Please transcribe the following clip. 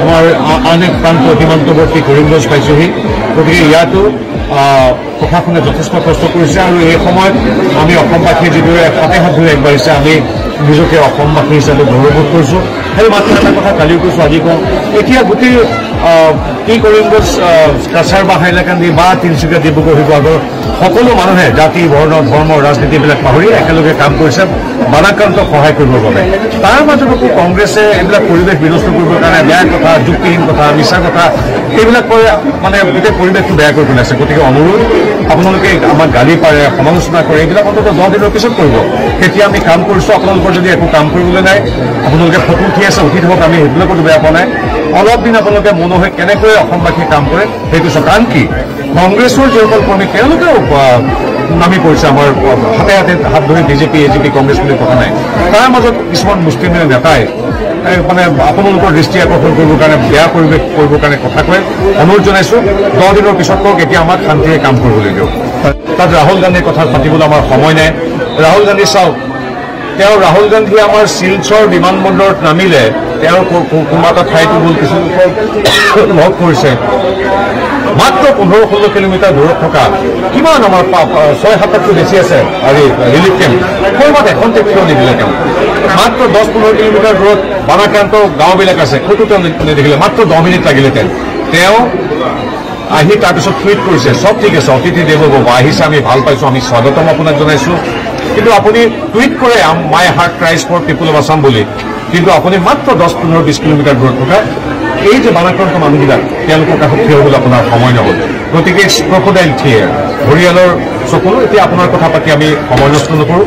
আমাৰ আন এক প্ৰান্ত সীমান্তৱৰ্তী কৰিমগঞ্জ পাইছোহি গতিকে ইয়াতো প্ৰশাসনে যথেষ্ট কষ্ট কৰিছে আৰু এই সময়ত আমি অসমবাসীয়ে যিদৰে হাতে হাত ধৰি আগবাঢ়িছে আমি নিজকে অসমবাসী হিচাপে গৌৰৱবোধ কৰিছোঁ সেই মাত্ৰ এটা কথা কালিও কৈছোঁ আজি কওঁ এতিয়া গোটেই কি কৰিমগঞ্জ কাছাৰ বা হাইলাকান্দি বা তিনিচুকীয়া ডিব্ৰুগড় শিৱসাগৰ সকলো মানুহে জাতি বৰ্ণ ধৰ্ম ৰাজনীতিবিলাক পাহৰি একেলগে কাম কৰিছে বানাক্ৰান্তক সহায় কৰিবৰ বাবে তাৰ মাজত আকৌ কংগ্ৰেছে এইবিলাক পৰিৱেশ বিনষ্ট কৰিবৰ কাৰণে বেয়া কথা যুক্তিহীন কথা মিছা কথা এইবিলাক কৰি মানে গোটেই পৰিৱেশটো বেয়া কৰি পেলাইছে গতিকে অনুৰোধ আপোনালোকে আমাক গালি পাৰে সমালোচনা কৰে এইবিলাক অন্ততঃ 10 দিনৰ পিছত কৰিব তেতিয়া আমি কাম কৰিছোঁ আপোনালোকৰ যদি একো কাম কৰিবলৈ নাই আপোনালোকে ফটো উঠি আছে উঠি থাকক আমি সেইবিলাকতো বেয়া পোৱা নাই অলপ দিন আপোনালোকে মনোহে কেনেকৈ অসমবাসীয়ে কাম কৰে সেইটো চাওক কাৰণ কি কংগ্ৰেছৰ যিসকল কৰ্মী তেওঁলোকেও নামি পৰিছে আমাৰ হাতে হাতে হাত ধৰি বিজেপি এজিপি কংগ্ৰেছ বুলি কথা নাই তাৰ মাজত কিছুমান মুষ্টিমেয় নেতাই মানে আপোনালোকৰ দৃষ্টি আকৰ্ষণ কৰিবৰ কাৰণে বেয়া পৰিৱেশ কৰিবৰ কাৰণে কথা কয় অনুৰোধ জনাইছোঁ 10 দিনৰ পিছত কওক এতিয়া আমাক শান্তিৰে কাম কৰিবলৈ দিয়ক তাত ৰাহুল গান্ধীৰ কথা পাতিবলৈ আমাৰ সময় নাই ৰাহুল গান্ধী চাওক তেওঁ ৰাহুল গান্ধীয়ে আমাৰ শিলচৰ বিমানবন্দৰত নামিলে তেওঁৰ কোনোবা এটা ঠাইতো গ'ল কিছু লগ কৰিছে মাত্ৰ 15-16 কিলোমিটাৰ দূৰত থকা কিমান আমাৰ 6-7টাতকৈ বেছি আছে ৰিলিফ কেম্প ক'ৰবাত এখন টেক্সিও নিদিলে তেওঁ মাত্ৰ 10-15 কিলোমিটাৰ দূৰত বানাক্ৰান্ত গাঁওবিলাক আছে ক'তো তেওঁ নেদেখিলে মাত্ৰ 10 মিনিট লাগিলে তেওঁ আহি তাৰপিছত টুইট কৰিছে চব ঠিক আছে অতিথি দেৱ ভৱ আহিছে আমি ভাল পাইছোঁ আমি স্বাগতম আপোনাক জনাইছোঁ কিন্তু আপুনি টুইট কৰে my heart cries for people of Assam বুলি কিন্তু আপুনি মাত্ৰ 10-15-20 কিলোমিটাৰ দূৰত থকা এই যে বানাক্ৰান্ত মানুহবিলাক তেওঁলোকৰ কাষত থিয় হ'বলৈ আপোনাৰ সময় নহ'ল গতিকে ক্ৰক'ডাইল থিয়েৰ ঘৰিয়ালৰ চকুলো এতিয়া আপোনাৰ কথা পাতি আমি সময় নষ্ট নকৰোঁ